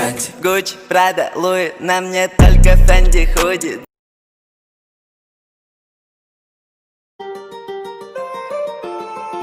Фэнди, Гуччи, Прада, Луи, на мне только Фэнди ходит.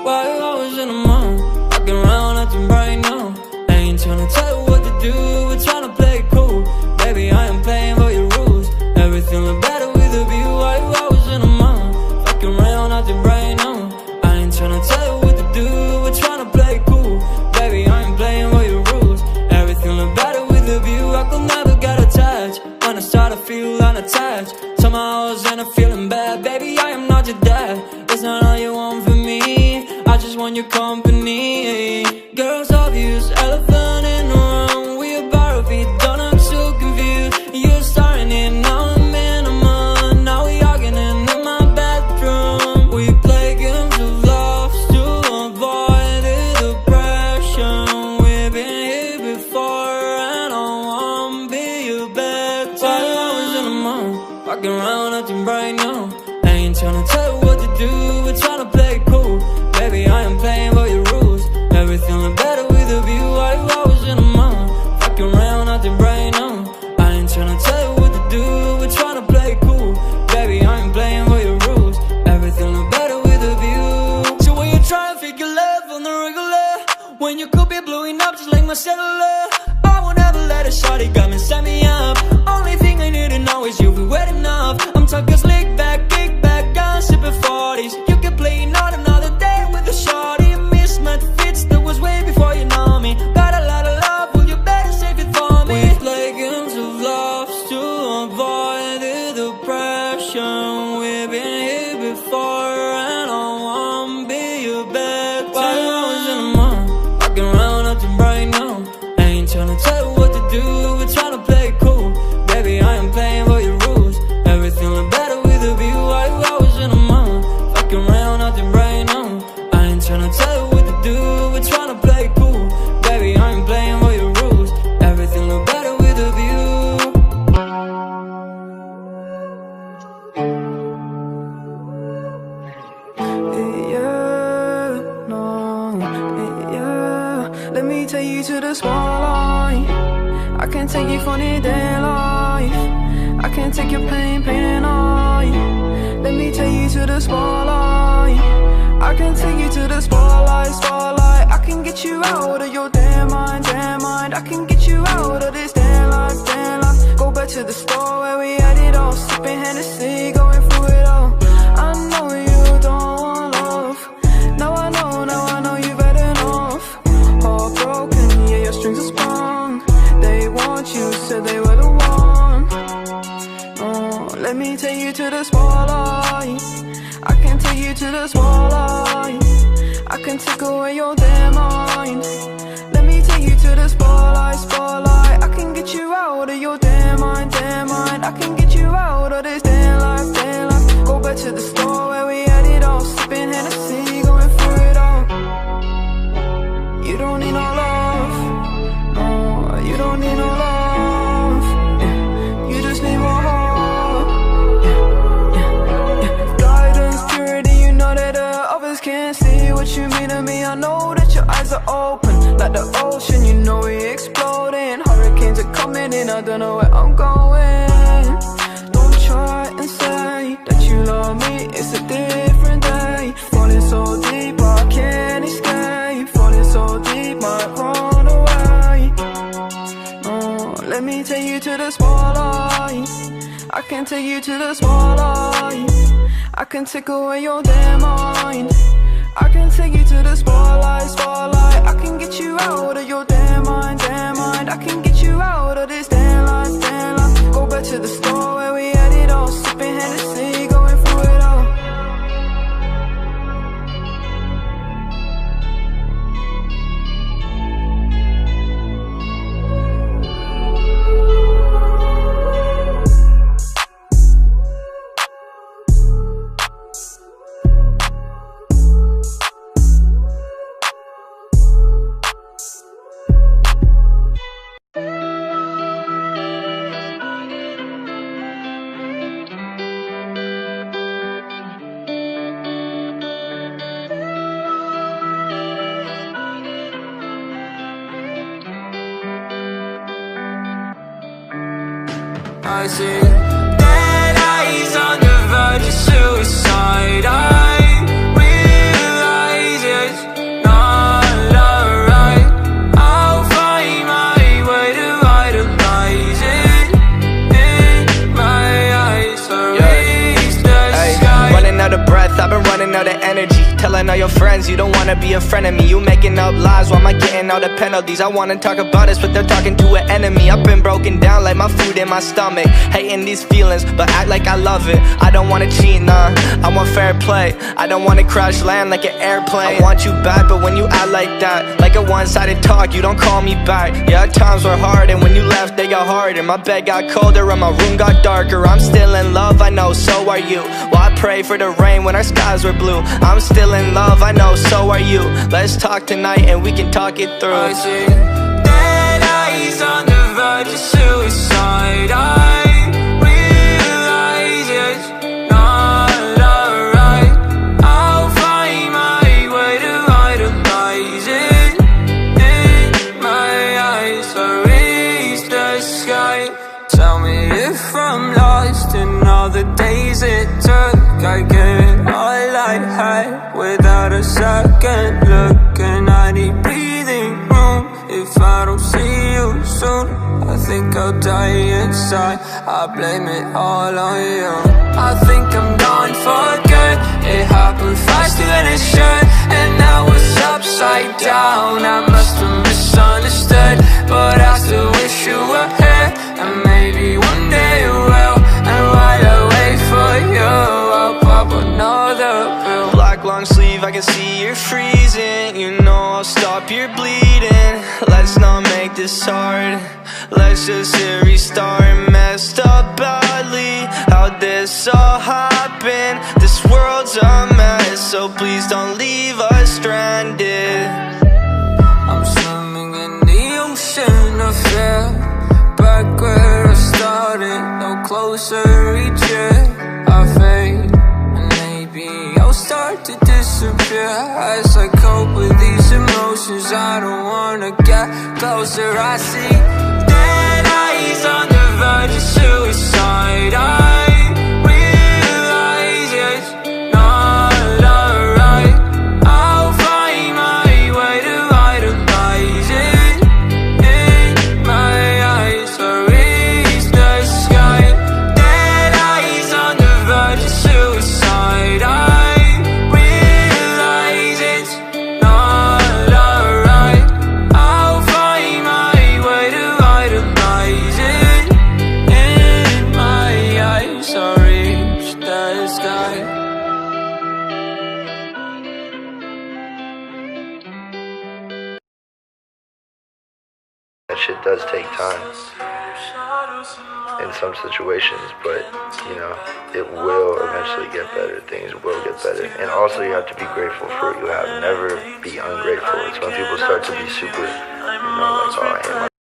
Why you always in the mood? Walking around acting right now. I ain't tryna tell you what to do, we're tryna play it cool. Baby, I am playing by your rules. Everything look better with a view. Why you always in the mood? Walking around acting right now. I ain't tryna tell you what to do, we're tryna play it cool. Baby, I am playing by your rules. Everything look better with a view. I could never get attached. When I start to feel unattached, somehow I was in a feeling bad. Baby, I am not your dad. That's not all you want from me. I just want your company. Girls obvious, elephant in the room. We about to be done, I'm so confused. You're starting it, now I'm in a month. Now we arguing in my bedroom. We play games of love to avoid the depression. We've been here before and I won't be your bed. While I was in the mood, walking around acting right now. I ain't tryna tell you what to do, we're tryna play it cool. Baby, I am playing by your rules. Everything look better with a view. Why you always in the mood? Fucking around acting right now. I ain't tryna tell you what to do, we're tryna play it cool. Baby, I am playing by your rules. Everything look better with a view. So when you try and figure love on the regular, when you could be blowing up just like my cellular, I won't ever let a shawty come and set me up. Only thing I need to know is you'll be wet enough. I'm talking slick back, kick back, gun sipping 40s. You can play not another day with a shawty. Mismatched fits, that was way before you know me. Got a lot of love, will you better save it for me? We play games of love to avoid the depression. We've been here before and I won't be your bed. While I was in the mood, walking around acting right now. I ain't tryna tell you what to do, we're tryna play it cool. Baby, I am playing by your rules. Everything look better with a view. Why you always in the mood, walking around acting right now. I ain't tryna tell you what to do, we're tryna play it cool. Baby, I am playing by your rules. Everything look better with a view. Yeah, no, yeah. Let me take you to the spotlight. I can take you from the day life. I can take your pain and I. Let me take you to the spotlight. I can take you to the spotlight, spotlight. I can get you out of your damn mind, damn mind. I can get you out of this damn life, damn life. Go back to the store where we had it all, sipping Hennessy, going through it all. I know you don't want love. Now I know you've had enough. Heartbroken, yeah, your strings are sprung. They want you, said they were the one. Oh, let me take you to the spotlight. I can take you to the spotlight. I can take away your damn mind. Let me take you to the spotlight, spotlight. I can get you out of your damn mind, damn mind. I can get you out of this damn life, damn life. Go back to the store where we had it all, sipping Hennessy, going through it all. You don't need no love, no, you don't need no love, yeah. You just need more heart, yeah. Guidance, purity, you know that others can't see what you mean to me. I know that your eyes are open, like the ocean, you know we exploding. Hurricanes are coming in, I don't know where I'm going. Don't try and say that you love me, it's a different day. Falling so deep, I can't escape. Falling so deep, might run away. Oh, let me take you to the spotlight. I can take you to the spotlight. I can take away your damn mind. I can take you to the spotlight, spotlight. I can get you out of your damn mind, damn mind. I can get you out of this damn life, damn life. Go back to the store where we had it all, sipping Hennessy, going through it all. I see dead eyes on the verge of suicide. I realize it's not alright. I'll find my way to idolize it. In my eyes, I reach the sky. Running out of breath, I've been running out of energy. Telling all your friends you don't wanna be a friend of me. You making up lies, why am I getting all the penalties? I wanna talk about this, but they're talking to an enemy. I've been broken down like my food in my stomach. Hating these feelings, but act like I love it. I don't wanna cheat, nah, I want fair play. I don't wanna crash land like an airplane. I want you back, but when you act like that, like a one-sided talk, you don't call me back. Yeah, times were hard, and when you left, they got harder. My bed got colder, and my room got darker. I'm still in love, I know, so are you. Well, I pray for the rain when our skies were blue. I'm still in love, I know, so are you. Let's talk tonight and we can talk it through. I see dead eyes on the verge of suicide. I realize it's not alright. I'll find my way to idolize it. In my eyes, I reach the sky. Tell me if I'm lost in all the days it took. I get all I had without a second look, and I need breathing room. If I don't see you soon, I think I'll die inside. I blame it all on you. I think I'm gone for good. It happened faster than it should, and now it's upside down. I must have misunderstood, but I still wish you were here, and maybe one day you will. And while I wait for you, I'll pop another pill. Black long sleeve, I can see you're freezing. You know I'll stop your bleeding. Let's not make this hard. Let's just hit restart. Messed up badly, how'd this all happen? This world's a mess, so please don't leave us stranded. I'm swimming in the ocean of fear, back where I started, no closer each year. I fade, and maybe I'll start to disappear as I cope with these emotions. I don't wanna get closer. I see dead eyes on the verge of suicide. I realize it's not alright. I'll find my way to idolize it. In my eyes, I reach the sky. Dead eyes on the verge of suicide. I realize it's not alright. I'll find my way to idolize it. In my eyes, I reach the sky. That shit does take time in some situations, but you know, it will eventually get better. Things will get better. And also you have to be grateful for what you have. Never be ungrateful. It's when people start to be super, like, oh, I hate my